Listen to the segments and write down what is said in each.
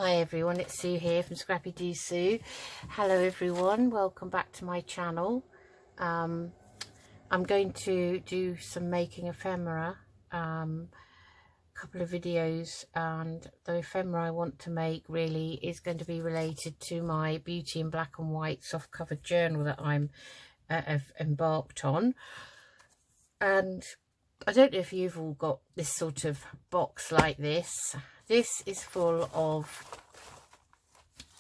Hi everyone, it's Sue here from Scrappy Doo Sue. Hello everyone, welcome back to my channel. I'm going to do some making ephemera, couple of videos, and the ephemera I want to make really is going to be related to my Beauty in Black and White soft covered journal that I'm have embarked on. And I don't know if you've all got this sort of box like this. This is full of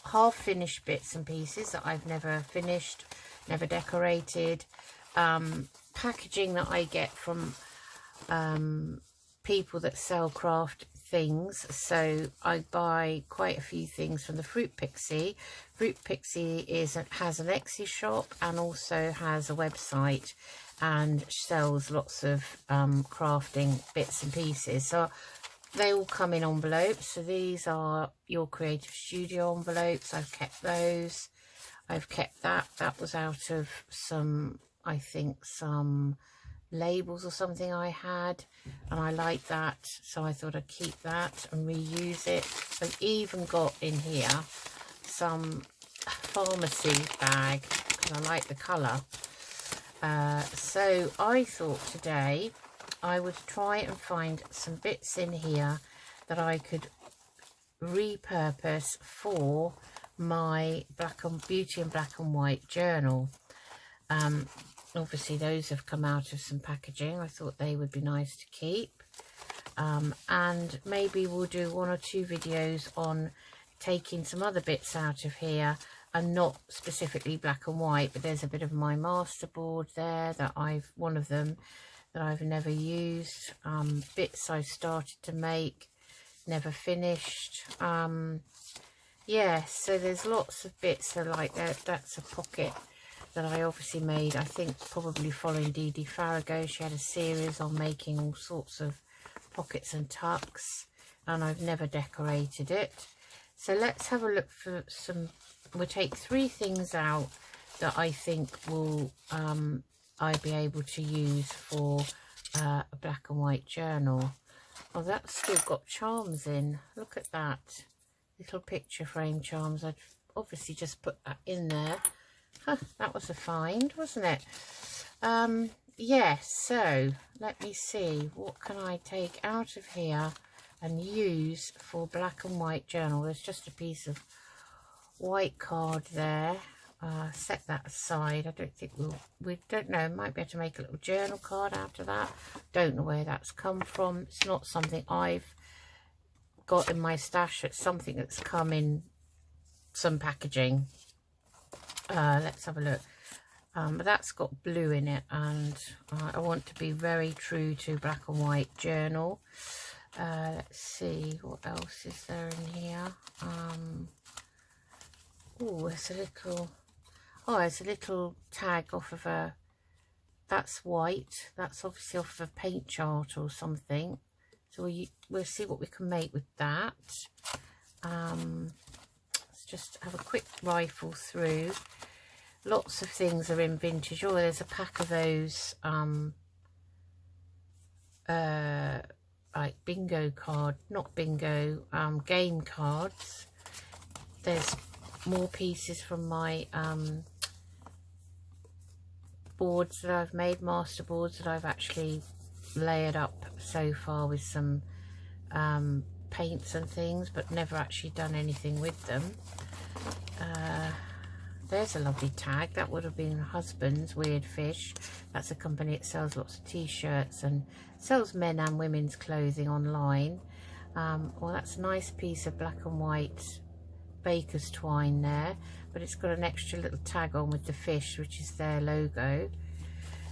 half finished bits and pieces that I've never finished, never decorated, packaging that I get from people that sell craft things. So I buy quite a few things from the Fruit Pixie. Fruit Pixie has an Etsy shop and also has a website and sells lots of crafting bits and pieces. So they all come in envelopes. So these are Your Creative Studio envelopes. I've kept those. I've kept that. That was out of some, I think, some labels or something I had. And I like that. So I thought I'd keep that and reuse it. I've even got in here some pharmacy bag because I like the colour. So I thought today I would try and find some bits in here that I could repurpose for my Beauty in Black and White journal. Obviously those have come out of some packaging. I thought they would be nice to keep. And maybe we'll do 1 or 2 videos on taking some other bits out of here, and not specifically black and white, but there's a bit of my masterboard there that one of them that I've never used, bits I started to make, never finished. Yeah, so there's lots of bits. So like that's a pocket that I obviously made, I think probably following Dee Dee Farrago. She had a series on making all sorts of pockets and tucks, and I've never decorated it. So let's have a look for some. We'll take 3 things out that I think will I'd be able to use for a black and white journal. Oh, that's still got charms in. Look at that. Little picture frame charms. I'd obviously just put that in there. Huh, that was a find, wasn't it? Yes, so let me see. What can I take out of here and use for black and white journal? There's just a piece of white card there. Set that aside. I don't think we don't know, might be able to make a little journal card out of that. Don't know where that's come from. It's not something I've got in my stash. It's something that's come in some packaging. Let's have a look. But that's got blue in it, and I want to be very true to black and white journal. Let's see what else is there in here. Oh, it's a little, it's a little tag off of a, that's white, that's obviously off of a paint chart or something. So we'll see what we can make with that. Let's just have a quick rifle through. Lots of things are in vintage. Oh, there's a pack of those like bingo card, not bingo, game cards. There's more pieces from my boards that I've made, master boards that I've actually layered up so far with some paints and things, but never actually done anything with them. There's a lovely tag. That would have been husband's Weird Fish. That's a company that sells lots of t-shirts and sells men and women's clothing online. Well, that's a nice piece of black and white baker's twine there, but it's got an extra little tag on with the fish, which is their logo.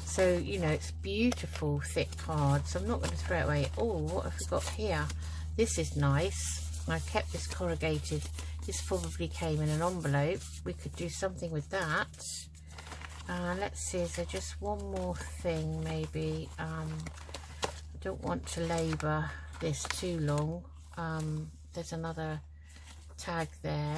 So, you know, it's beautiful thick card, so I'm not going to throw it away. Oh, what have we got here? This is nice. I've kept this corrugated. This probably came in an envelope. We could do something with that. Let's see, is there just one more thing maybe? I don't want to labour this too long. There's another tag there.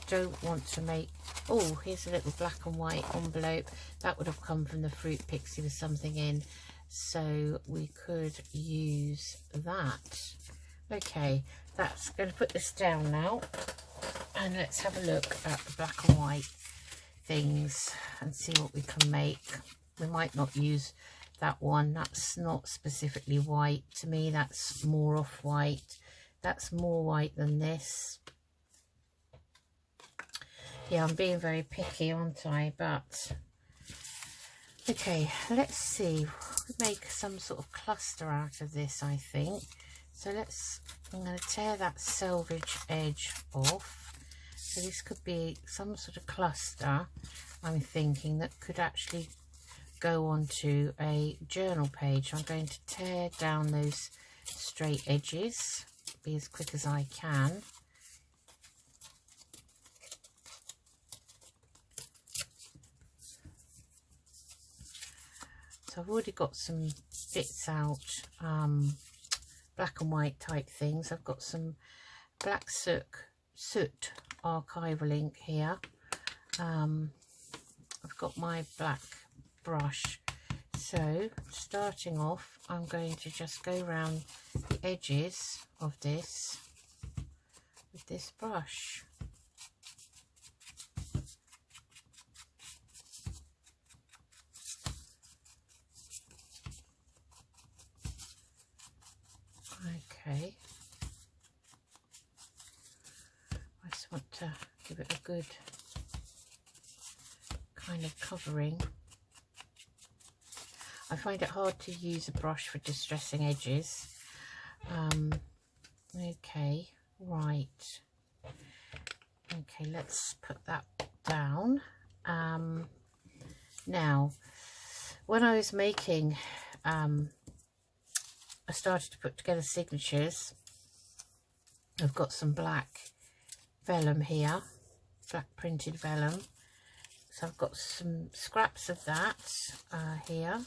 Don't want to make, oh, here's a little black and white envelope. That would have come from the Fruit Pixie with something in, so we could use that. Okay, that's going to put this down now, and let's have a look at the black and white things and see what we can make. We might not use that one. That's not specifically white to me. That's more off-white. That's more white than this. Yeah, I'm being very picky, aren't I? But okay, let's see. We'll make some sort of cluster out of this, I think. So I'm going to tear that selvage edge off. So this could be some sort of cluster, I'm thinking, that could actually go onto a journal page. I'm going to tear down those straight edges, be as quick as I can. So I've already got some bits out, black and white type things. I've got some black soot archival ink here. I've got my black brush. So starting off, I'm going to just go around the edges of this with this brush. Okay, I just want to give it a good kind of covering. I find it hard to use a brush for distressing edges. Okay, right. Okay, let's put that down. Now, when I was making, I started to put together signatures. I've got some black vellum here, black printed vellum. So I've got some scraps of that here.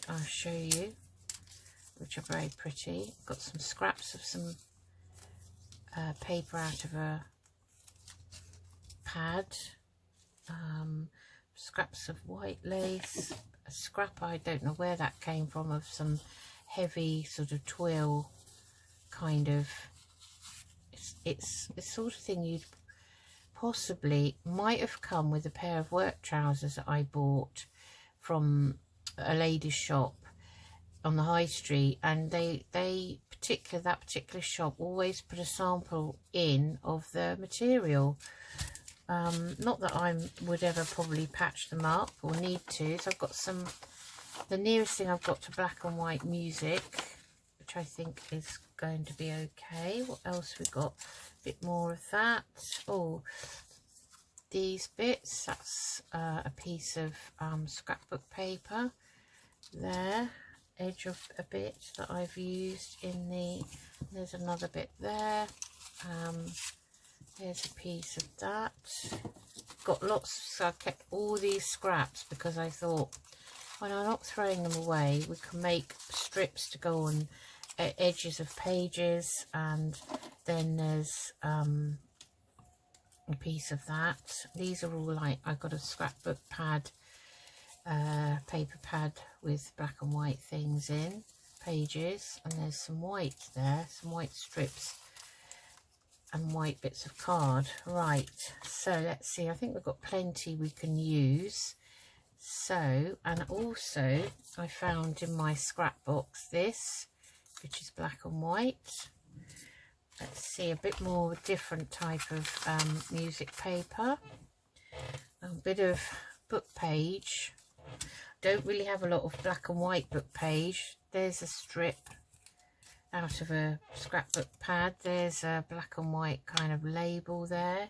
I'll show you, which are very pretty. Got some scraps of some paper out of a pad. Scraps of white lace. A scrap, I don't know where that came from, of some heavy sort of twill kind of. It's the sort of thing you'd possibly might have come with a pair of work trousers that I bought from a lady's shop on the high street, and that particular shop always put a sample in of the material. Not that I would ever probably patch them up or need to. So I've got the nearest thing I've got to black and white music, which I think is going to be okay. What else we got? A bit more of that. Oh, these bits, that's a piece of scrapbook paper there, edge of a bit that I've used in there's another bit there. There's a piece of that. Got lots, so I kept all these scraps because I thought, when I'm not throwing them away, we can make strips to go on edges of pages. And then there's a piece of that. These are all like, I got a scrapbook pad, paper pad with black and white things in, pages, and there's some white there, some white strips and white bits of card. Right, so let's see, I think we've got plenty we can use. So, and also I found in my scrapbox this, which is black and white. Let's see, a bit more different type of music paper, a bit of book page. Don't really have a lot of black and white book page. There's a strip out of a scrapbook pad. There's a black and white kind of label there.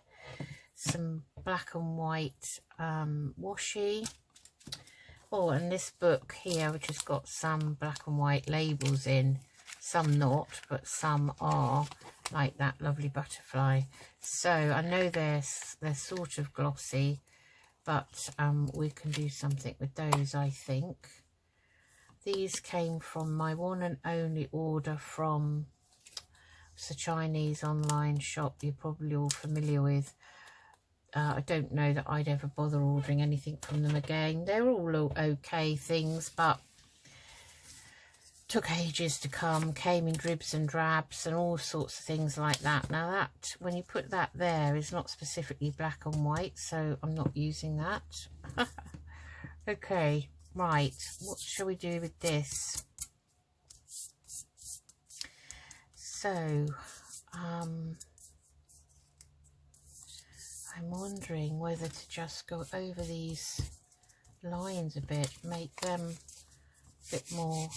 Some black and white washi. Oh, and this book here, which has got some black and white labels in. Some not, but some are, like that lovely butterfly. So I know they're sort of glossy, but we can do something with those, I think. These came from my one and only order from the Chinese online shop you're probably all familiar with. I don't know that I'd ever bother ordering anything from them again. They're all okay things, but took ages to come, came in dribs and drabs and all sorts of things like that. Now that, when you put that there, is not specifically black and white, so I'm not using that. Okay, right, what shall we do with this? So, I'm wondering whether to just go over these lines a bit, make them a bit more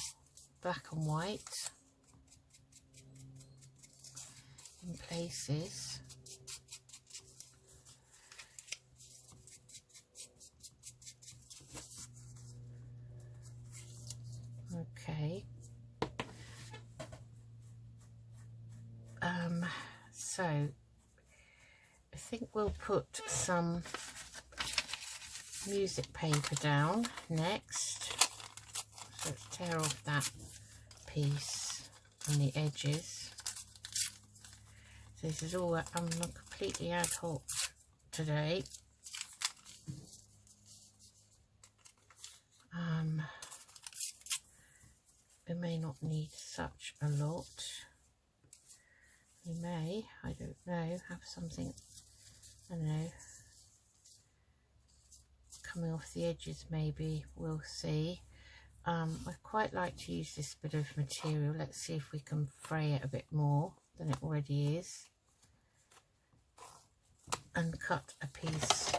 black and white in places. Okay. So I think we'll put some music paper down next. So let's tear off that piece on the edges. So this is all, I'm not completely ad hoc today. We may not need such a lot. We may, I don't know, have something, I don't know, coming off the edges maybe, we'll see. I'd quite like to use this bit of material. Let's see if we can fray it a bit more than it already is. And cut a piece.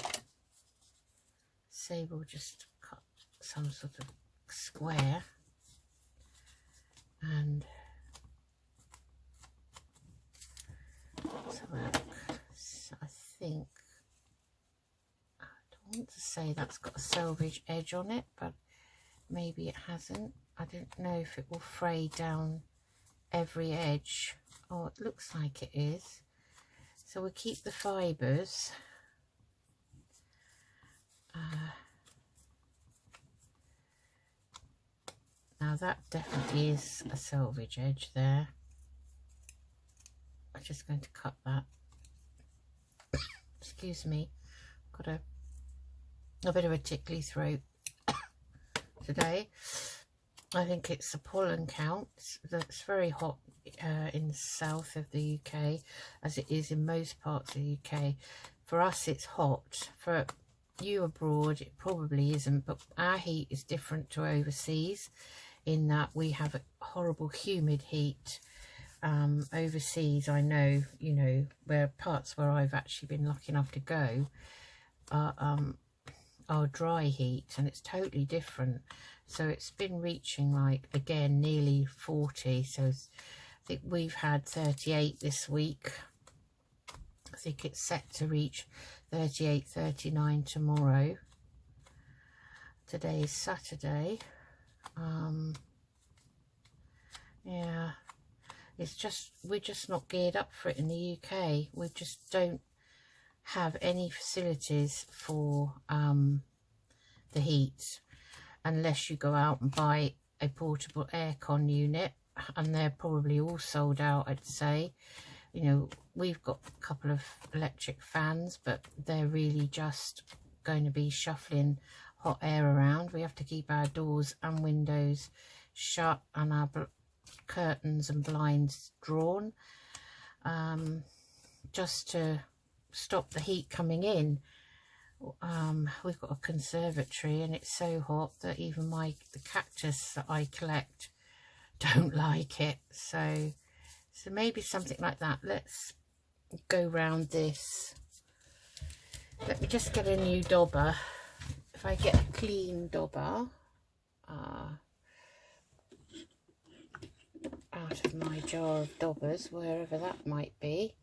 Say we'll just cut some sort of square. And let's have a look. So I think, I don't want to say that's got a selvage edge on it, but maybe it hasn't. I don't know if it will fray down every edge. Oh, it looks like it is. So we'll keep the fibres. Now that definitely is a selvage edge there. I'm just going to cut that. Excuse me, got a bit of a tickly throat today. I think it's the pollen count that's very hot in the south of the UK, as it is in most parts of the UK. For us it's hot. For you abroad it probably isn't, but our heat is different to overseas in that we have a horrible humid heat. Overseas, I know, you know, where parts where I've actually been lucky enough to go are dry heat, and it's totally different. So it's been reaching, like, again, nearly 40. So I think we've had 38 this week. I think it's set to reach 38, 39 tomorrow. Today is Saturday. Yeah, it's just, we're just not geared up for it in the UK. We just don't have any facilities for the heat, unless you go out and buy a portable aircon unit, and they're probably all sold out, I'd say. You know, we've got a couple of electric fans, but they're really just going to be shuffling hot air around. We have to keep our doors and windows shut and our curtains and blinds drawn, just to stop the heat coming in. We've got a conservatory and it's so hot that even the cactus that I collect don't like it. So maybe something like that. Let's go round this. Let me just get a new dauber. If I get a clean dauber out of my jar of daubers, wherever that might be,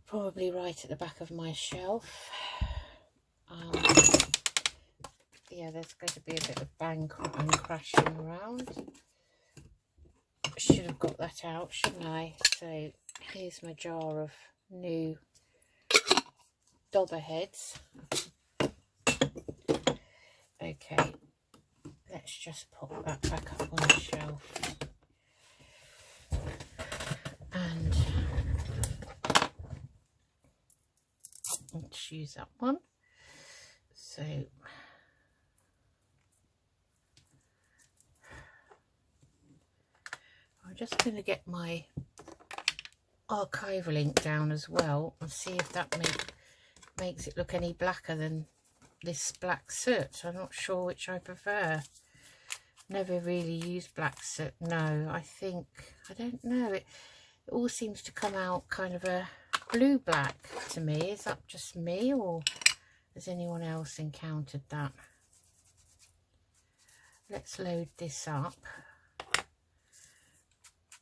probably right at the back of my shelf. Yeah, there's going to be a bit of bang and crashing around. Should have got that out, shouldn't I? So here's my jar of new dauber heads. Okay, let's just pop that back up on the shelf. And let's use that one. So just going to get my archival ink down as well and see if that makes it look any blacker than this black soot. I'm not sure which I prefer. Never really used black soot. No, I don't know, it all seems to come out kind of a blue black to me. Is that just me, or has anyone else encountered that? Let's load this up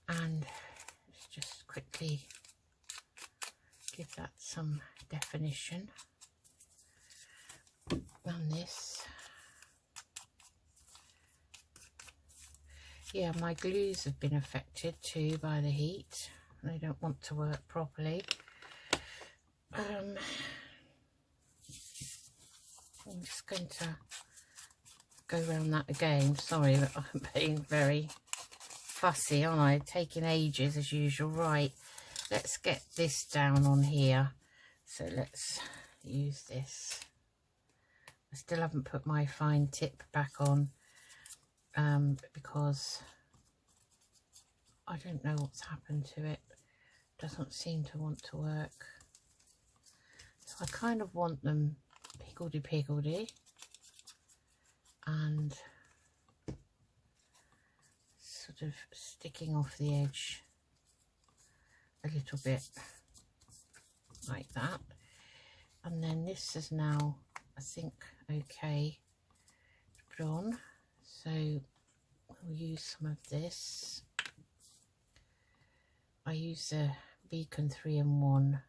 and let's just quickly give that some definition on this. Yeah, my glues have been affected too by the heat. They don't want to work properly. I'm just going to go around that again. Sorry that I'm being very fussy, aren't I? Taking ages as usual. Right, let's get this down on here. So let's use this. I still haven't put my fine tip back on because I don't know what's happened to it. It doesn't seem to want to work. So I kind of want them piggledy and sort of sticking off the edge a little bit like that. And then this is now, I think, okay to put on. So we'll use some of this. I use the Beacon 3-in-1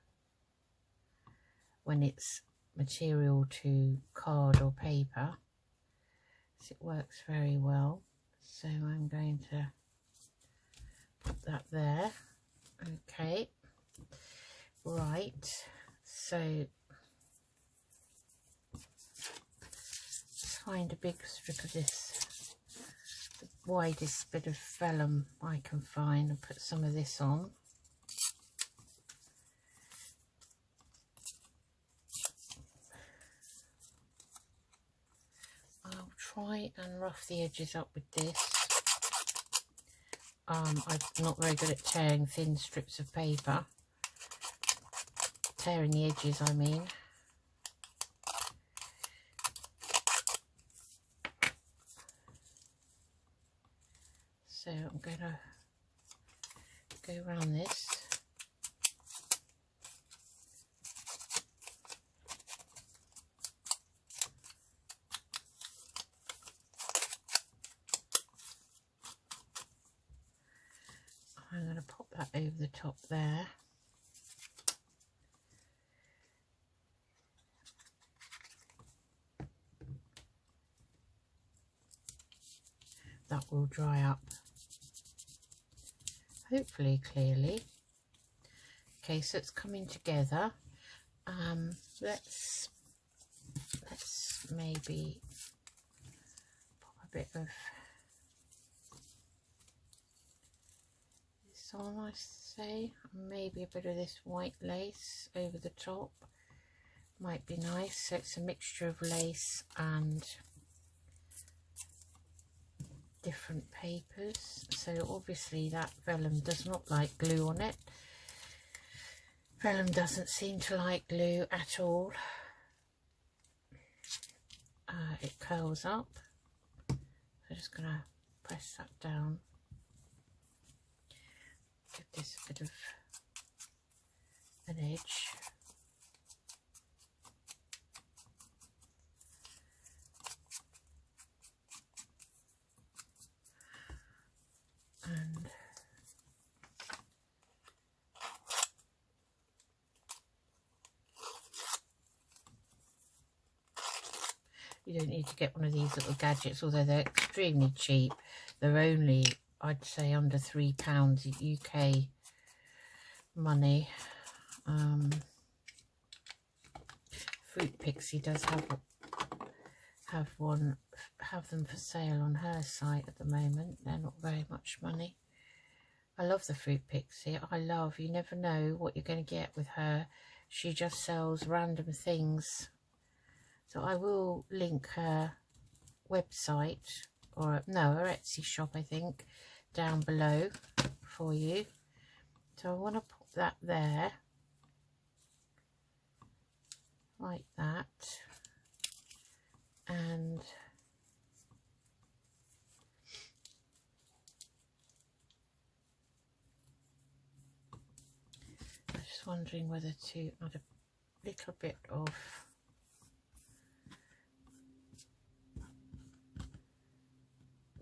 when it's material to card or paper. So it works very well. So I'm going to put that there. Okay. Right. So let's find a big strip of this, the widest bit of vellum I can find, and put some of this on. I'll try and rough the edges up with this. I'm not very good at tearing thin strips of paper. Tearing the edges, I mean. So I'm going to go around this. I'm going to pop that over the top there. That will dry up hopefully clearly. Okay, so it's coming together. Let's maybe pop a bit of this on, I say, maybe a bit of this white lace over the top might be nice. So it's a mixture of lace and different papers. So obviously that vellum does not like glue on it. Vellum doesn't seem to like glue at all. It curls up. So I'm just going to press that down. Give this a bit of an edge. And you don't need to get one of these little gadgets, although they're extremely cheap. They're only, I'd say, under £3 UK money. Fruit Pixie does have them for sale on her site at the moment. They're not very much money. I love the Fruit Pixie. You never know what you're going to get with her. She just sells random things. So I will link her website, or no, her Etsy shop, I think, down below for you. So I want to put that there, like that, and I'm just wondering whether to add a little bit of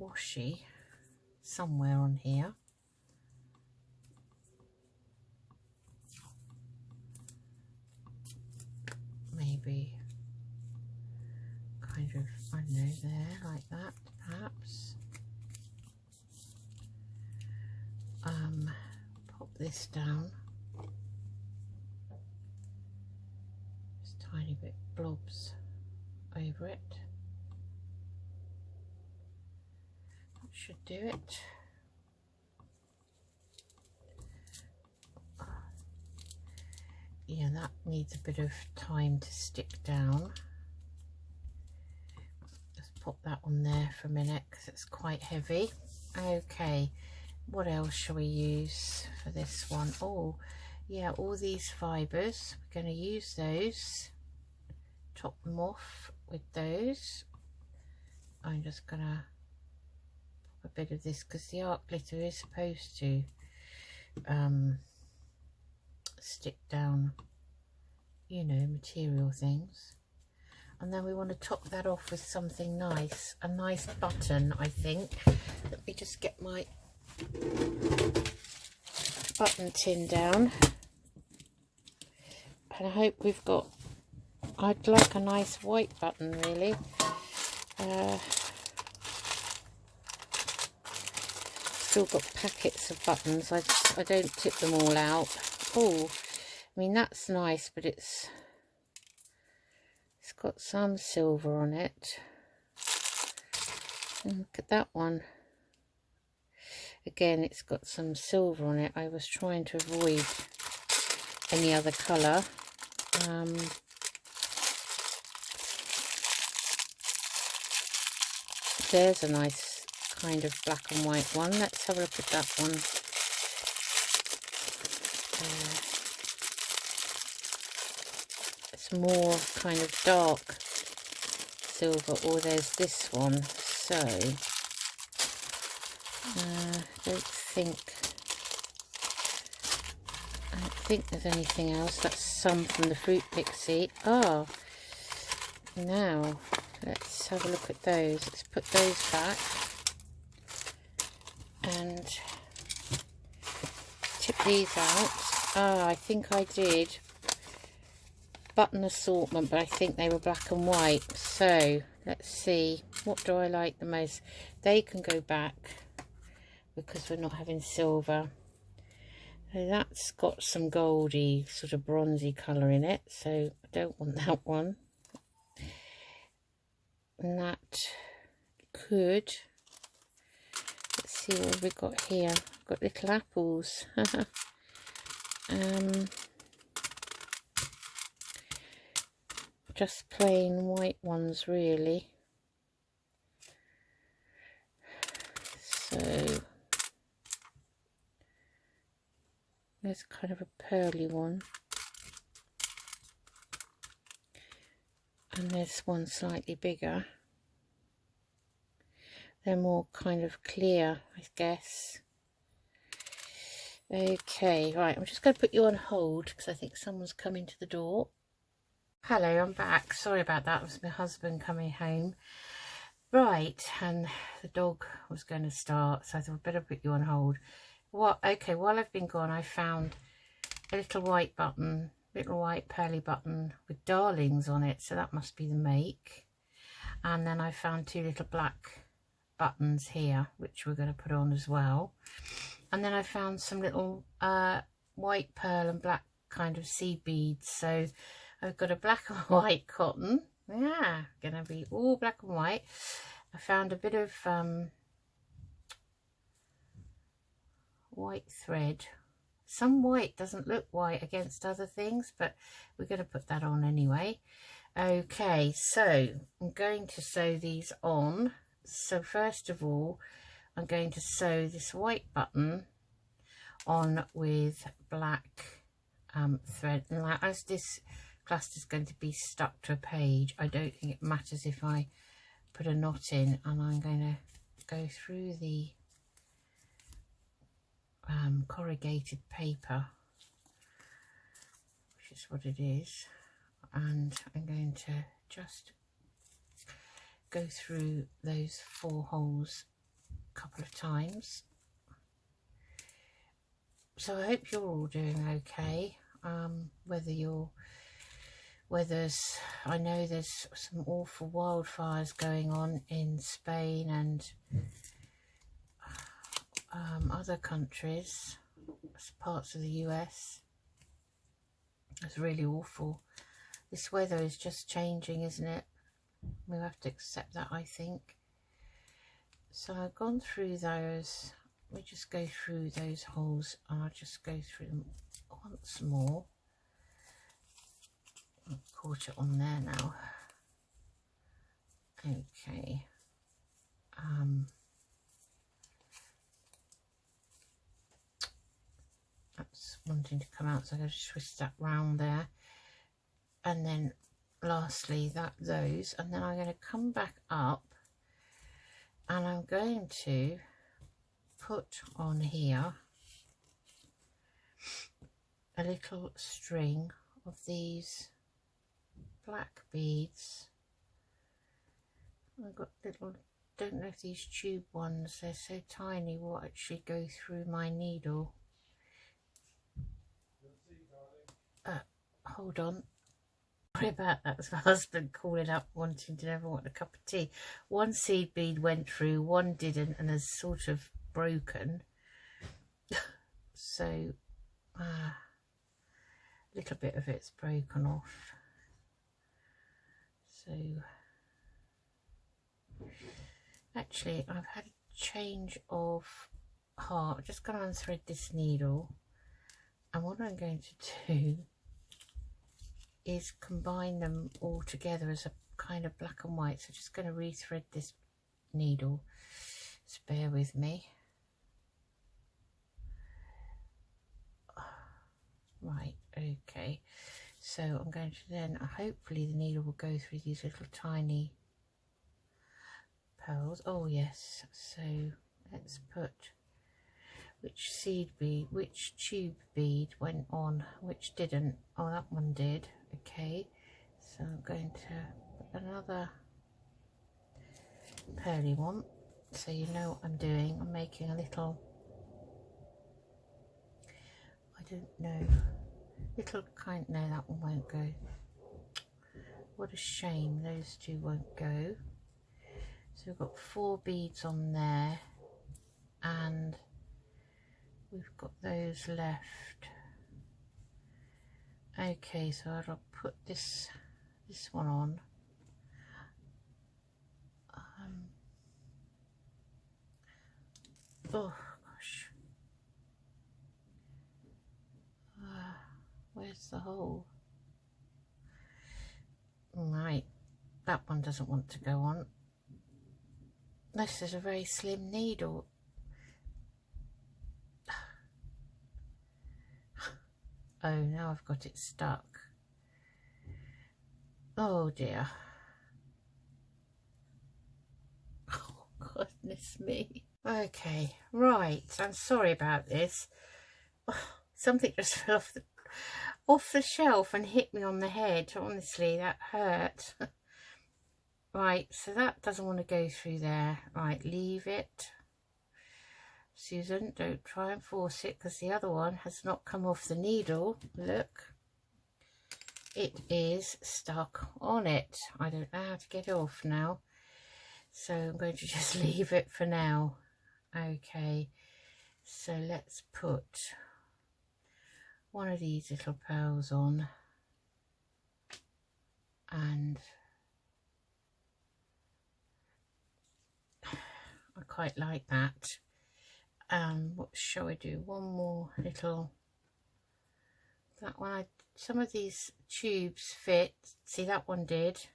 washi somewhere on here. Maybe kind of, I don't know, there, like that, perhaps. Pop this down. Just tiny bit blobs over it. That should do it. Yeah, that needs a bit of time to stick down. Just pop that on there for a minute because it's quite heavy. Okay, what else shall we use for this one? Oh, yeah, all these fibres. We're going to use those. Top them off with those. I'm just going to pop a bit of this because the art glitter is supposed to stick down, you know, material things. And then we want to top that off with something nice, a nice button, I think. Let me just get my button tin down, and I hope we've got, I'd like a nice white button really. Still got packets of buttons. I don't tip them all out. Oh, I mean, that's nice, but it's got some silver on it. And look at that one. Again, it's got some silver on it. I was trying to avoid any other colour. There's a nice kind of black and white one. Let's have a look at that one. It's more kind of dark silver, or there's this one. So I don't think there's anything else. That's some from the Fruit Pixie. Oh, now let's have a look at those. Let's put those back and tip these out. Ah, I think I did button assortment, but I think they were black and white. So let's see, what do I like the most? They can go back because we're not having silver. So that's got some goldy, sort of bronzy colour in it, so I don't want that one. And that could, let's see what we've got here. We've got little apples. Just plain white ones really. So there's kind of a pearly one, and there's one slightly bigger. They're more kind of clear, I guess. Okay, right, I'm just going to put you on hold because I think someone's coming to the door. Hello, I'm back. Sorry about that. It was my husband coming home. Right, and the dog was going to start, so I thought I'd better put you on hold. Okay, while I've been gone, I found a little white button, little white pearly button with darlings on it, so that must be the make. And then I found two little black buttons here, which we're going to put on as well. And then I found some little white pearl and black kind of seed beads. So I've got a black and white cotton. Yeah, gonna be all black and white. I found a bit of white thread. Some white doesn't look white against other things, but we're going to put that on anyway. Okay, so I'm going to sew these on. So first of all, I'm going to sew this white button on with black thread. And like, as this cluster is going to be stuck to a page, I don't think it matters if I put a knot in, and I'm going to go through the corrugated paper, which is what it is, and I'm going to just go through those 4 holes a couple of times. So I hope you're all doing okay. I know there's some awful wildfires going on in Spain and other countries, parts of the US. It's really awful. This weather is just changing, isn't it? We have to accept that, I think. So I've gone through those. Let me just go through those holes, and I'll just go through them once more. I've caught it on there now. Okay. That's wanting to come out, so I'm going to twist that round there. And then lastly those, and then I'm going to come back up, and I'm going to put on here a little string of these black beads. I've got little, don't know if these tube ones, they're so tiny, will actually go through my needle. Hold on. Sorry about that. It's my husband calling up wanting to never want a cup of tea. One seed bead went through, one didn't, and has sort of broken. So a little bit of it's broken off. So actually I've had a change of heart. I'm just going to unthread this needle, and what I'm going to do is combine them all together as a kind of black and white. So just going to rethread this needle. Just bear with me. Right, okay. So I'm going to then, hopefully the needle will go through these little tiny pearls. Oh yes, so let's put which seed bead, which tube bead went on, which didn't. Oh, that one did. Okay, so I'm going to put another pearly one, so you know what I'm doing. I'm making a little, I don't know, little kind, no, that one won't go. What a shame, those two won't go. So we've got 4 beads on there, and we've got those left. Okay, so I'll put this one on. Oh gosh, where's the hole? Right, that one doesn't want to go on. This is a very slim needle. Oh, now I've got it stuck. Oh dear. Oh goodness me. Okay, right, I'm sorry about this. Oh, something just fell off the shelf and hit me on the head. Honestly, that hurt. Right, so that doesn't want to go through there. Right, leave it. Susan, don't try and force it, because the other one has not come off the needle. Look, it is stuck on it. I don't know how to get it off now, so I'm going to just leave it for now. Okay, so let's put one of these little pearls on, and I quite like that. What shall I do? One more little, that one, some of these tubes fit. See, that one did.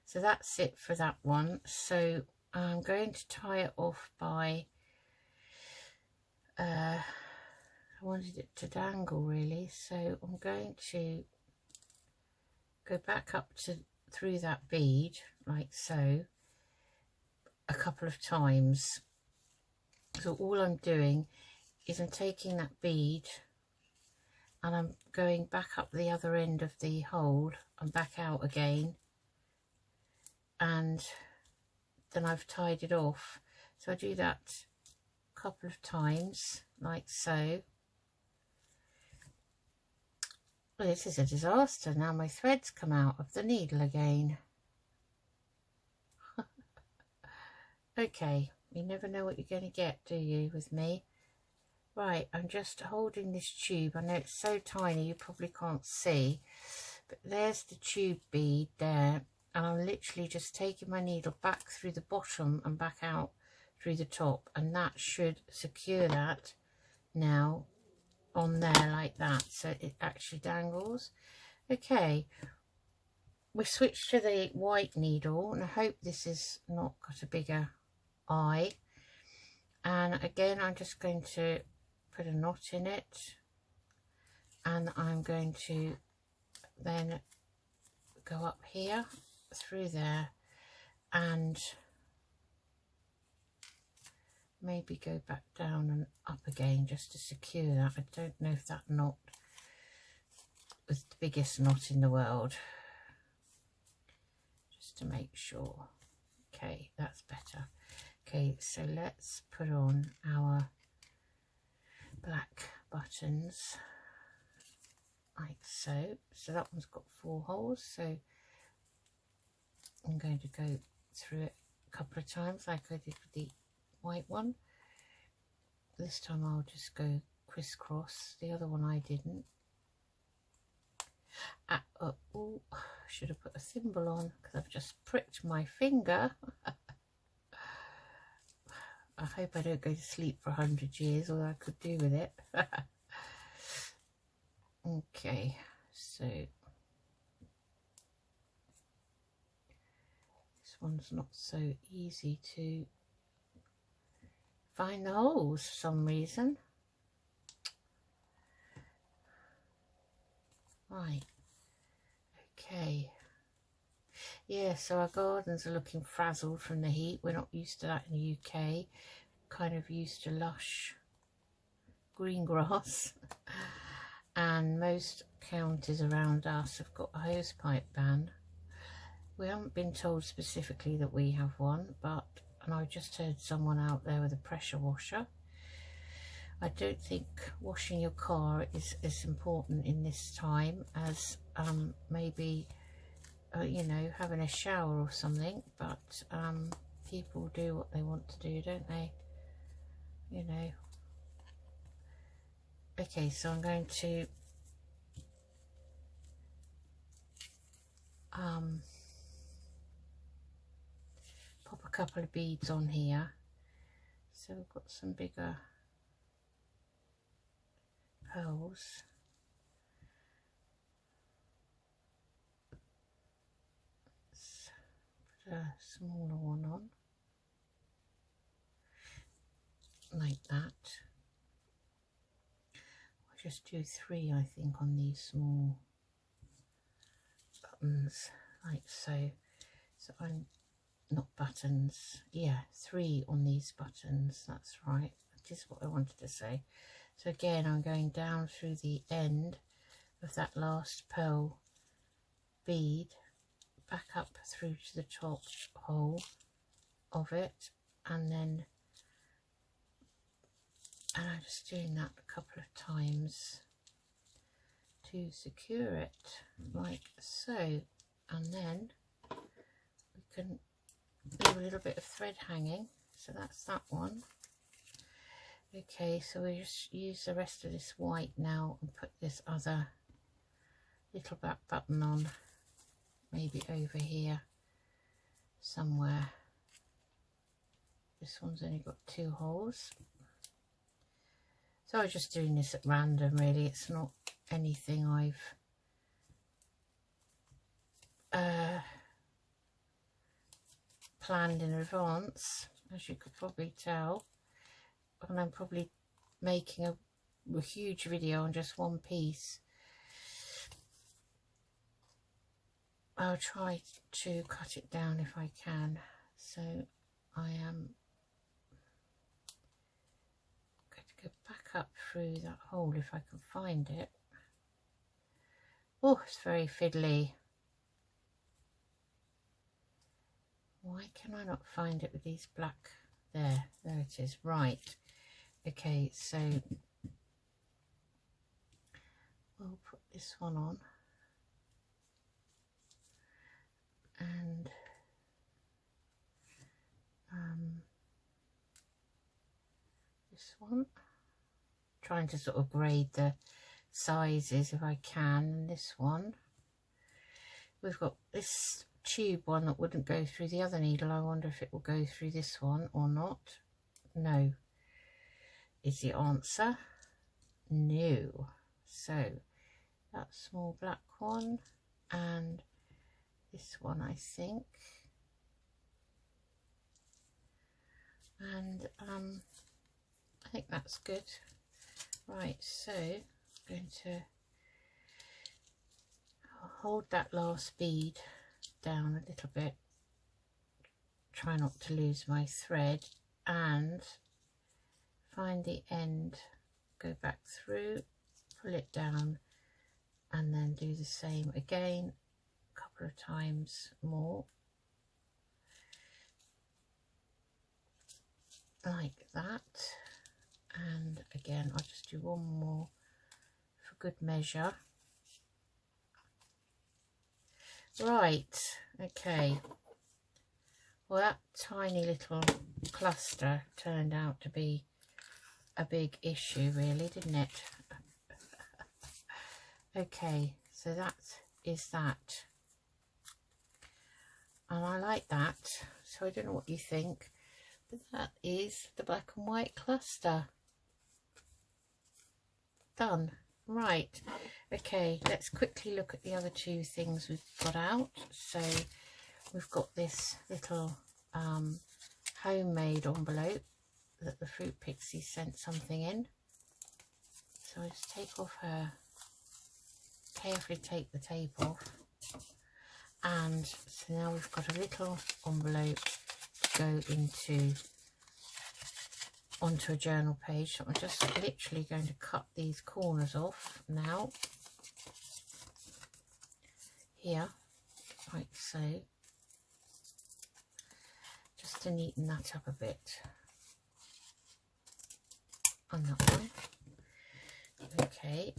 So that's it for that one. So I'm going to tie it off by I wanted it to dangle really, so I'm going to go back up to through that bead like so a couple of times. So all I'm doing is I'm taking that bead and I'm going back up the other end of the hole and back out again, and then I've tied it off. So I do that a couple of times like so. Well, this is a disaster. Now my threads come out of the needle again. Okay, you never know what you're going to get, do you, with me? Right, I'm just holding this tube. I know it's so tiny you probably can't see, but there's the tube bead there, and I'm literally just taking my needle back through the bottom and back out through the top, and that should secure that now on there like that, so it actually dangles. Okay, we switched to the white needle, and I hope this has not got a bigger eye. And again, I'm just going to put a knot in it, and I'm going to then go up here through there and maybe go back down and up again just to secure that. I don't know if that knot was the biggest knot in the world, just to make sure. Okay, that's better. Okay, so let's put on our black buttons like so. So that one's got 4 holes, so I'm going to go through it a couple of times like I did with the white one. This time I'll just go crisscross. The other one I didn't. Oh, I should have put a thimble on because I've just pricked my finger. I hope I don't go to sleep for 100 years, although I could do with it. Okay, so this one's not so easy to find the holes for some reason. Right, okay. Yeah, so our gardens are looking frazzled from the heat. We're not used to that in the UK. Kind of used to lush green grass. And most counties around us have got a hosepipe ban. We haven't been told specifically that we have one, but, and I just heard someone out there with a pressure washer. I don't think washing your car is as important in this time as maybe you know, having a shower or something, but people do what they want to do, don't they? You know. Okay, so I'm going to pop a couple of beads on here. So we've got some bigger pearls. Put a smaller one on like that. I'll just do 3, I think, on these small buttons like so. So I'm not buttons, yeah, 3 on these buttons, that's right, that is what I wanted to say. So again, I'm going down through the end of that last pearl bead, back up through to the top hole of it, and then I'm just doing that a couple of times to secure it like so, and then we can leave a little bit of thread hanging. So that's that one. Okay, so we just use the rest of this white now and put this other little black button on, maybe over here somewhere. This one's only got 2 holes. So I was just doing this at random, really. It's not anything I've planned in advance, as you could probably tell. And I'm probably making a a huge video on just one piece. I'll try to cut it down if I can. So I am going to go back up through that hole if I can find it. Oh, it's very fiddly. Why can I not find it with these black? There it is. Right. Okay, so we'll put this one on. And this one. Trying to sort of grade the sizes if I can. And this one. We've got this tube one that wouldn't go through the other needle. I wonder if it will go through this one or not. No. Is the answer no. So that small black one and this one, I think. And I think that's good. Right, so I'm going to hold that last bead down a little bit, try not to lose my thread, and find the end, go back through, pull it down, and then do the same again a couple of times more, like that. And again, I'll just do one more for good measure. Right, okay. Well, that tiny little cluster turned out to be a big issue, really, didn't it? Okay, so that is that. And I like that, so I don't know what you think, but that is the black and white cluster. Done. Right, okay, let's quickly look at the other two things we've got out. So we've got this little homemade envelope that the Fruit Pixie sent something in. So I just take off her, carefully take the tape off, and so now we've got a little envelope to go onto a journal page. So I'm just literally going to cut these corners off now, here, like so, just to neaten that up a bit on that one. Okay,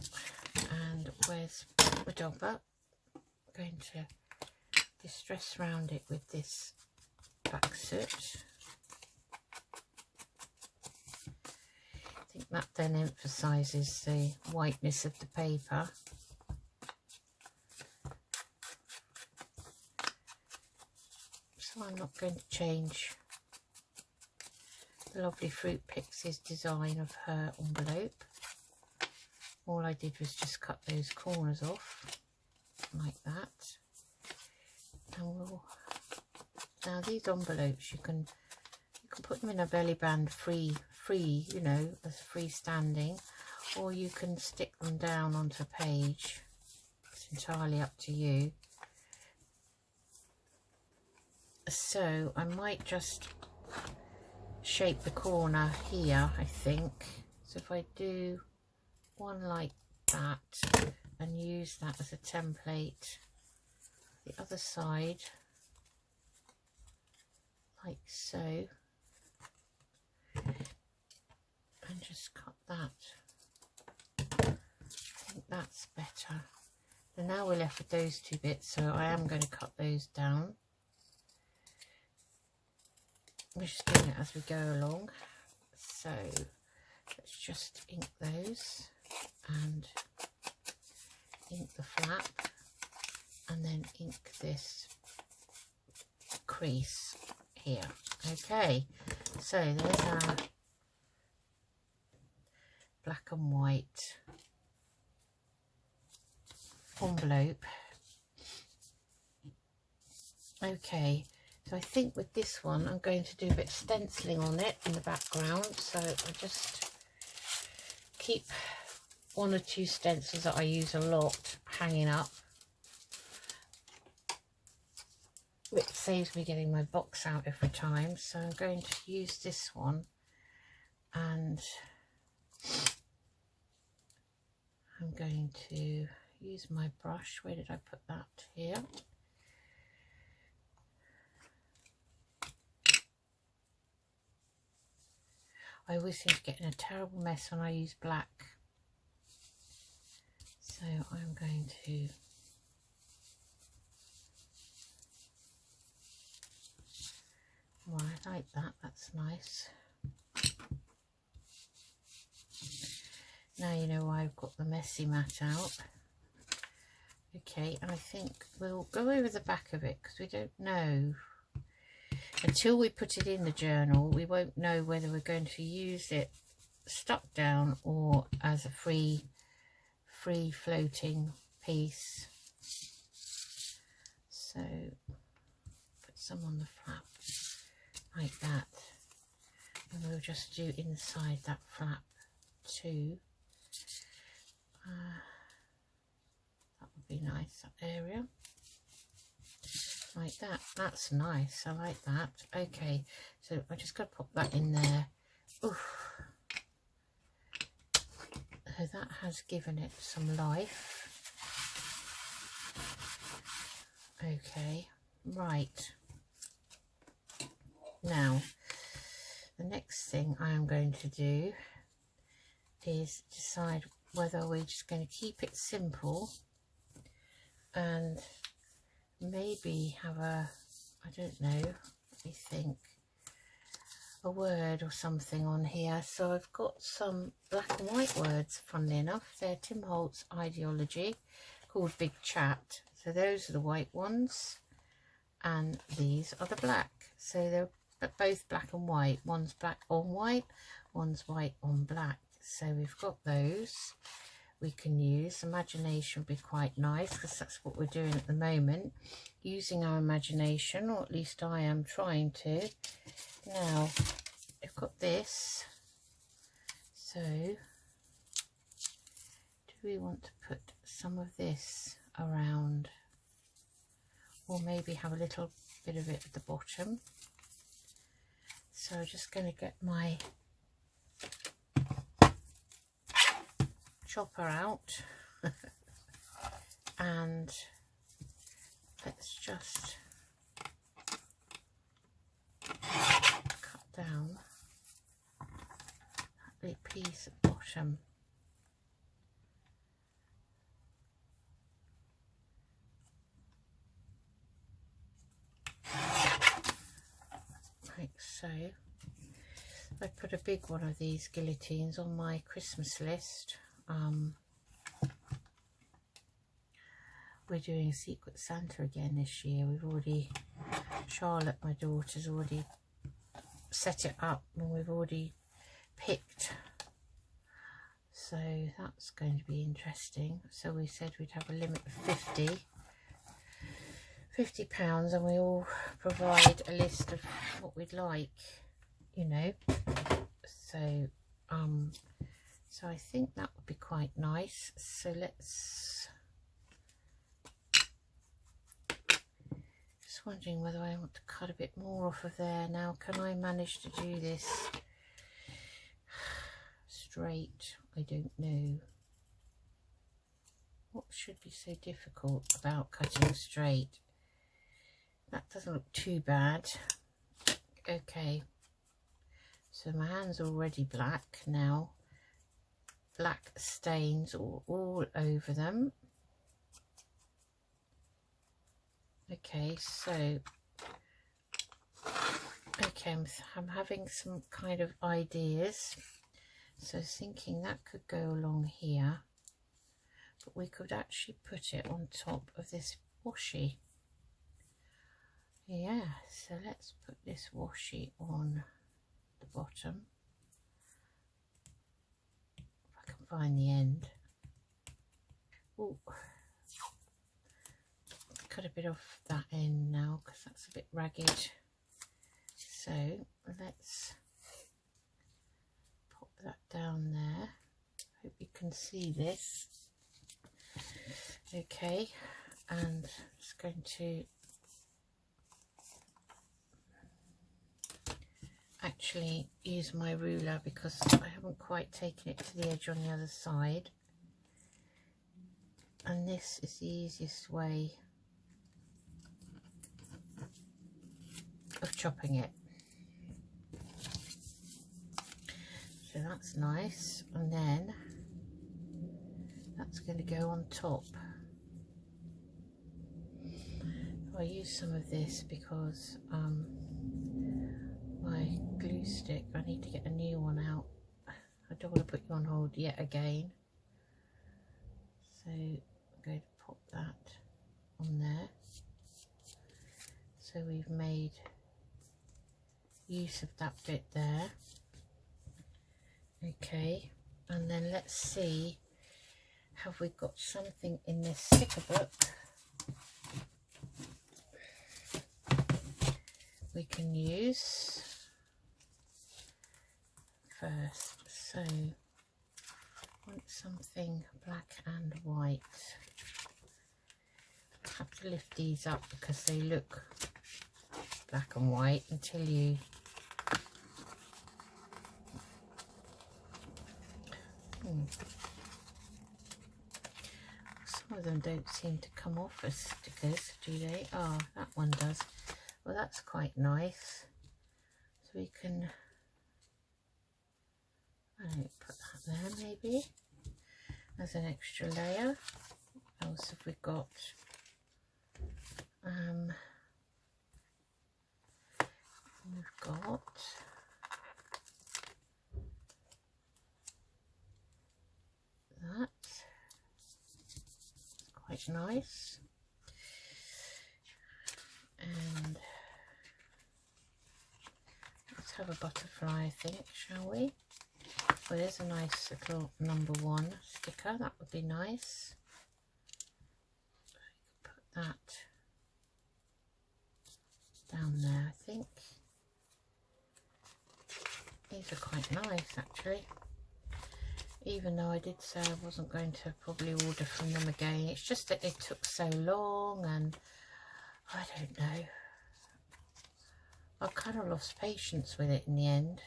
and where's my dauber? I'm going to distress round it with this back soot. I think that then emphasises the whiteness of the paper. So I'm not going to change the lovely Fruit Pixie's design of her envelope. All I did was just cut those corners off like that. And we'll, now these envelopes you can put them in a belly band free, you know, as freestanding, or you can stick them down onto a page. It's entirely up to you. So I might just shape the corner here, I think. So if I do one like that and use that as a template, the other side like so, and just cut that. I think that's better. And now we're left with those two bits, so I am going to cut those down. We're just doing it as we go along. So let's just ink those and ink the flap, and then ink this crease here. Okay, so there's our black and white envelope. Okay, so I think with this one I'm going to do a bit of stenciling on it in the background, so I just keep one or two stencils that I use a lot hanging up, which saves me getting my box out every time. So I'm going to use this one, and I'm going to use my brush. Where did I put that? Here. I always seem to get in a terrible mess when I use black. So I'm going to I like that, that's nice. Now you know why I've got the messy mat out. Okay, and I think we'll go over the back of it because we don't know. Until we put it in the journal, we won't know whether we're going to use it stuck down or as a free floating piece. So put some on the flap like that, and we'll just do inside that flap too. That would be nice, that area. Like that. That's nice. I like that. Okay, so I just got to pop that in there. Oof. So that has given it some life. Okay, right. Now, the next thing I am going to do is decide whether we're just going to keep it simple and maybe have a, I don't know, let me think, a word or something on here. So I've got some black and white words, funnily enough. They're Tim Holt's ideology, called Big Chat. So those are the white ones, and these are the black. So they're both black and white. One's black on white, one's white on black. So we've got those we can use. Imagination would be quite nice because that's what we're doing at the moment, using our imagination, or at least I am trying to. Now I've got this, so do we want to put some of this around, or maybe have a little bit of it at the bottom? So I'm just going to get my chopper out and let's just cut down that big piece at the bottom. Like so. I put a big one of these guillotines on my Christmas list. We're doing Secret Santa again this year. We've already, Charlotte, my daughter's already set it up, and we've already picked. So that's going to be interesting. So we said we'd have a limit of £50, and we all provide a list of what we'd like, you know. So so I think that would be quite nice. So let's, just wondering whether I want to cut a bit more off of there. Now, can I manage to do this straight? I don't know. What should be so difficult about cutting straight? That doesn't look too bad. Okay, so my hand's already black now. Black stains all over them. Okay, so okay, I'm having some kind of ideas. So thinking that could go along here, but we could actually put it on top of this washi. Yeah, so let's put this washi on the bottom. If I can find the end. Oh, cut a bit off that end now because that's a bit ragged. So let's pop that down there. hope you can see this. Okay, and I'm just going to actually use my ruler because I haven't quite taken it to the edge on the other side, and this is the easiest way of chopping it. So that's nice, and then that's going to go on top. I use some of this because my glue stick, I need to get a new one out. I don't want to put you on hold yet again. So I'm going to pop that on there. So we've made use of that bit there. Okay, and then let's see, have we got something in this sticker book we can use first? So I want something black and white. I have to lift these up because they look black and white until you some of them don't seem to come off as stickers, do they? Oh, that one does. Well, that's quite nice. So we can, I don't put that there maybe as an extra layer. What else have we got? We've got that. It's quite nice. And let's have a butterfly, I think, shall we? Well, there's a nice little #1 sticker. That would be nice. Put that down there, I think. These are quite nice, actually. Even though I did say I wasn't going to probably order from them again. It's just that it took so long, and I don't know. I kind of lost patience with it in the end.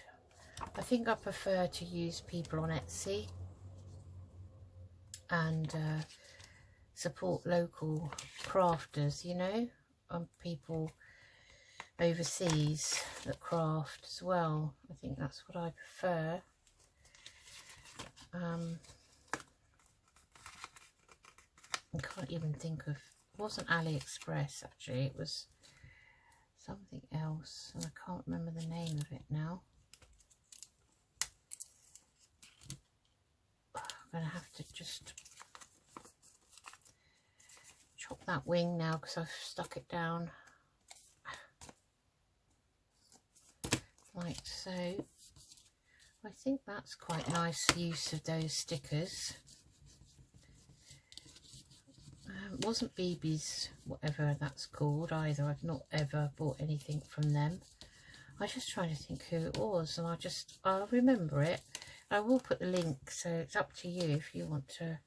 I think I prefer to use people on Etsy and support local crafters, you know, people overseas that craft as well. I think that's what I prefer. I can't even think of, it wasn't AliExpress actually, it was something else, and I can't remember the name of it now. I'm going to have to just chop that wing now because I've stuck it down like so. I think that's quite nice use of those stickers. It wasn't BB's, whatever that's called either. I've not ever bought anything from them. I was just trying to think who it was, and I'll remember it. I will put the link, so it's up to you if you want to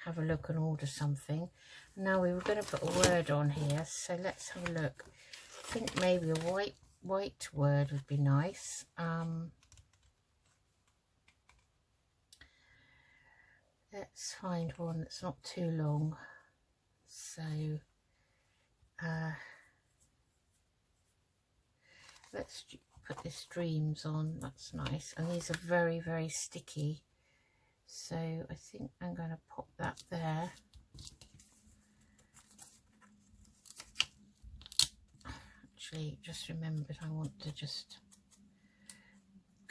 have a look and order something. Now we were going to put a word on here, so let's have a look. I think maybe a white word would be nice. Let's find one that's not too long. So let's put this dreams on. That's nice, and these are very, very sticky, so I think I'm going to pop that there. Actually, just remembered I want to just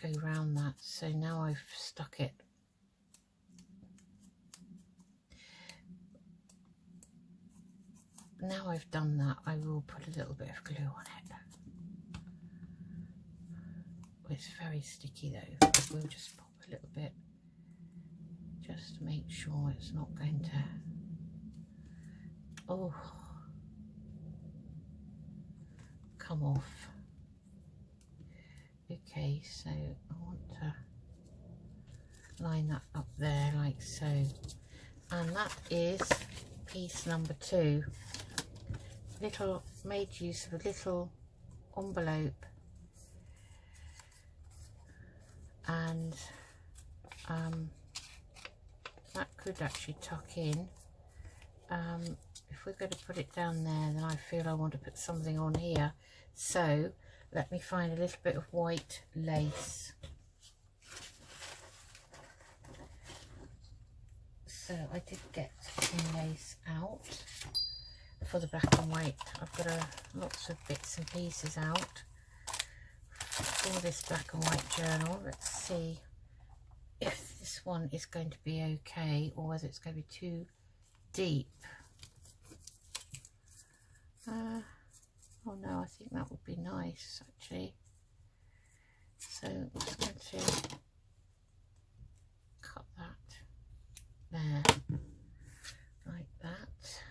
go round that, so now I've stuck it. Now I've done that, I will put a little bit of glue on it. It's very sticky though. We'll just pop a little bit, just to make sure it's not going to, oh, come off. Okay, so I want to line that up there like so, and that is piece number 2. Little made use of a little envelope, and that could actually tuck in. If we're going to put it down there, then I feel I want to put something on here, so let me find a little bit of white lace. So I did get some lace out for the black and white. I've got lots of bits and pieces out for this black and white journal. Let's see if this one is going to be okay, or whether it's going to be too deep. Oh no, I think that would be nice actually. So I'm just going to cut that there like that,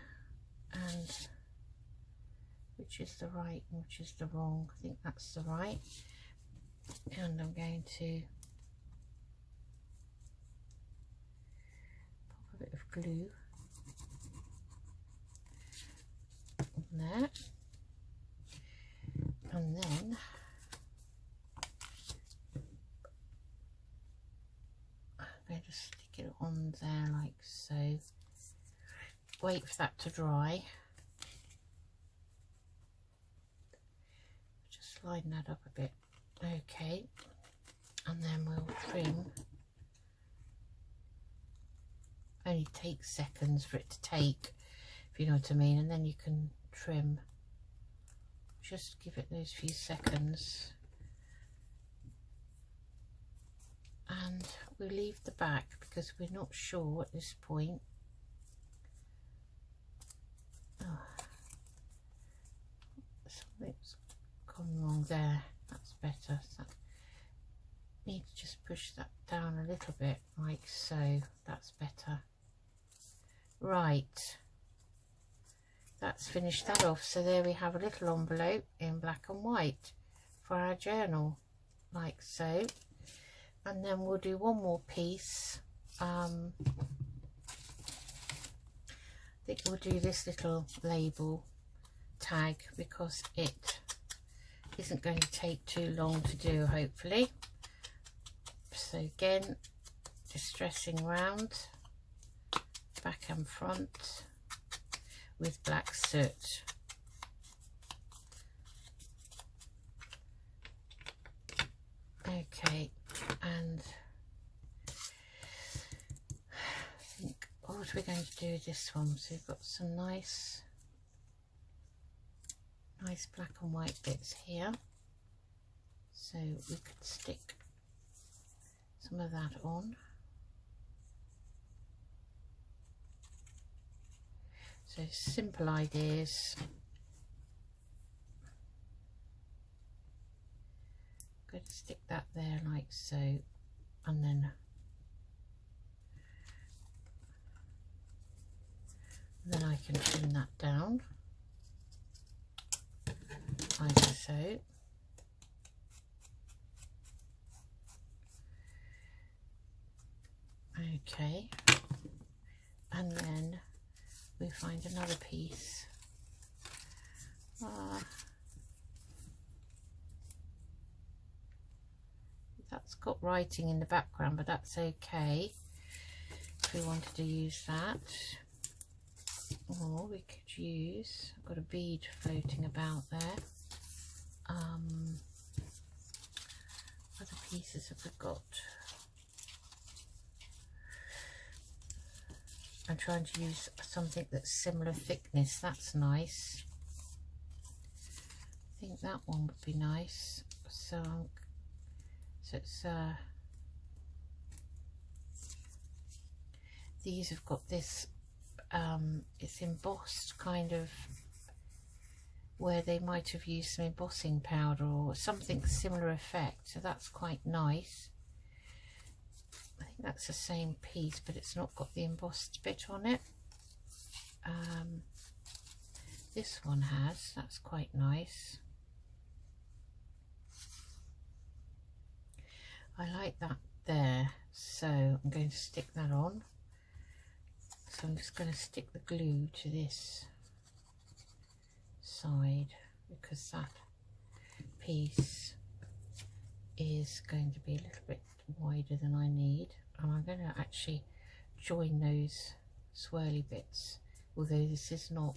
and which is the right and which is the wrong? I think that's the right, and I'm going to pop a bit of glue on there, and then I'm going to stick it on there like so. Wait for that to dry. Just line that up a bit. Okay, and then we'll trim. Only takes seconds for it to take, if you know what I mean, and then you can trim. Just give it those few seconds, and we'll leave the back because we're not sure at this point. Oh, something's gone wrong there. That's better. So need to just push that down a little bit like so. That's better. Right, that's finished that off. So there we have a little envelope in black and white for our journal like so, and then we'll do one more piece. I think we'll do this little label tag because it isn't going to take too long to do, hopefully. So again, distressing round back and front with black soot. Okay, and I think what are we going to do with this one? So we've got some nice black and white bits here, so we could stick some of that on. So simple ideas. I'm going to stick that there like so, and then I can trim that down like so. Okay, and then we find another piece. That's got writing in the background, but that's okay if we wanted to use that. Or we could use, I've got a bead floating about there. Other pieces have we got? I'm trying to use something that's similar thickness. That's nice. I think that one would be nice. So it's these have got this it's embossed, kind of where they might have used some embossing powder or something similar effect, so that's quite nice. I think that's the same piece, but it's not got the embossed bit on it. This one has, that's quite nice. I like that there. So I'm going to stick that on. So I'm just going to stick the glue to this side because that piece is going to be a little bit wider than I need, and I'm going to actually join those swirly bits, although this is not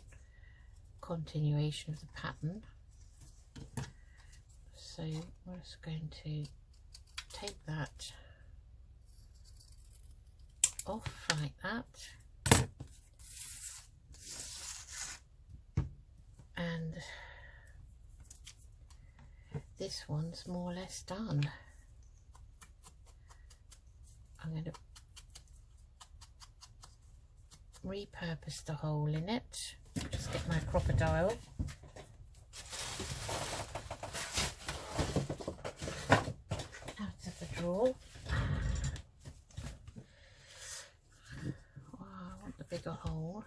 continuation of the pattern. So I'm just going to take that off like that, and this one's more or less done. I'm going to repurpose the hole in it. Just get my crocodile. Out of the drawer. Oh, I want the bigger hole,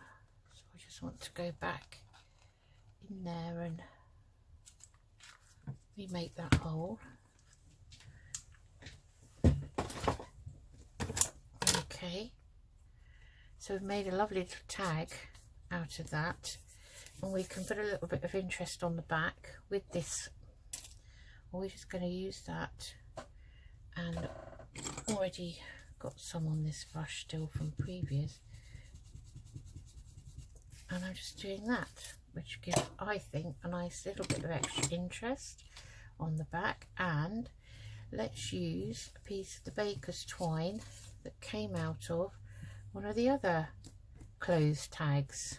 so I just want to go back in there and remake that hole. Okay, so we've made a lovely little tag out of that, and we can put a little bit of interest on the back with this. We're just going to use that, and already got some on this brush still from previous, and I'm just doing that, which gives, I think, a nice little bit of extra interest on the back. And let's use a piece of the baker's twine that came out of one of the other clothes tags,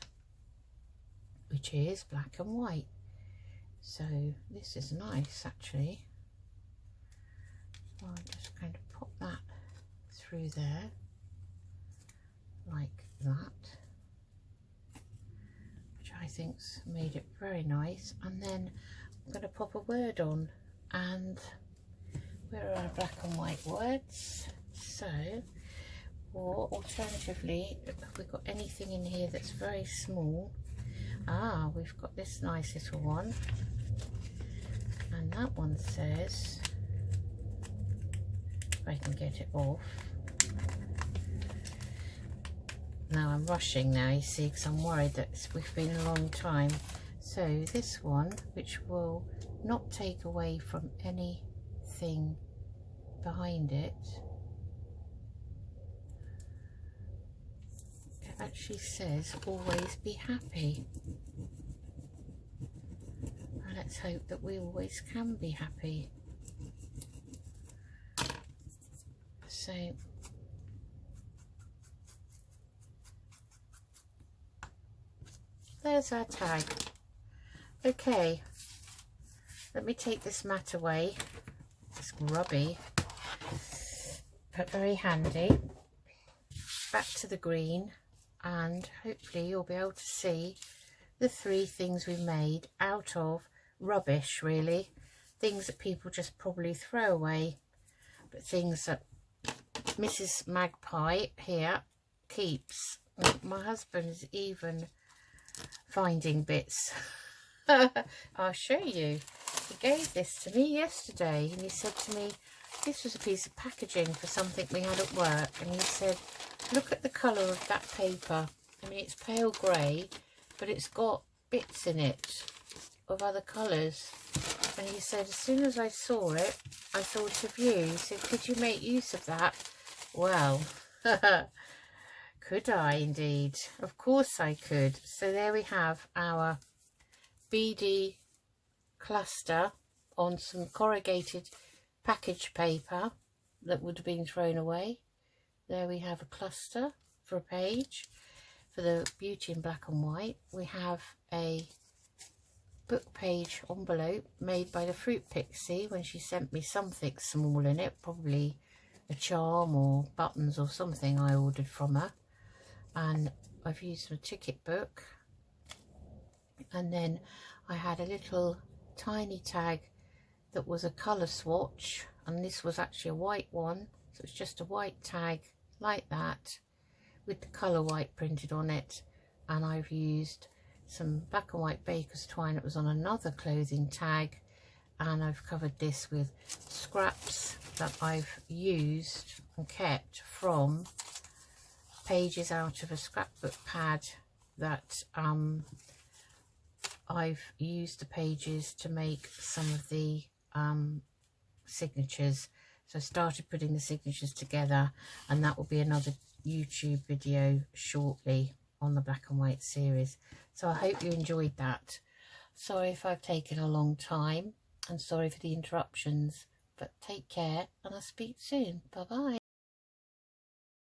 which is black and white. So this is nice actually. So I'm just going to pop that through there like that, which I think's made it very nice. And then I'm going to pop a word on, and where are our black and white words? So, or alternatively, have we got anything in here that's very small? Ah, we've got this nice little one, and that one says, if I can get it off. Now I'm rushing now, you see, because I'm worried that we've been a long time. So this one, which will not take away from anything behind it, it actually says always be happy, and let's hope that we always can be happy. So there's our tag. Okay, let me take this mat away. It's grubby but very handy. Back to the green, and hopefully you'll be able to see the three things we made out of rubbish, really. Things that people just probably throw away, but things that Mrs. Magpie here keeps. My husband's even finding bits. I'll show you. He gave this to me yesterday, and he said to me, this was a piece of packaging for something we had at work, and he said, look at the colour of that paper. I mean, it's pale grey, but it's got bits in it of other colours. And he said, as soon as I saw it, I thought of you. He said, could you make use of that? Well, could I indeed? Of course I could. So there we have our beady cluster on some corrugated package paper that would have been thrown away. There we have a cluster for a page for the Beauty in Black and White. We have a book page envelope made by the Fruit Pixie when she sent me something small in it, probably a charm or buttons or something I ordered from her. And I've used a ticket book, and then I had a little tiny tag that was a colour swatch, and this was actually a white one, so it's just a white tag like that with the colour white printed on it. And I've used some black and white baker's twine that was on another clothing tag, and I've covered this with scraps that I've used and kept from pages out of a scrapbook pad that I've used the pages to make some of the signatures. So I started putting the signatures together, and that will be another YouTube video shortly on the black and white series. So I hope you enjoyed that. Sorry if I've taken a long time, and sorry for the interruptions, but take care and I'll speak soon. Bye bye.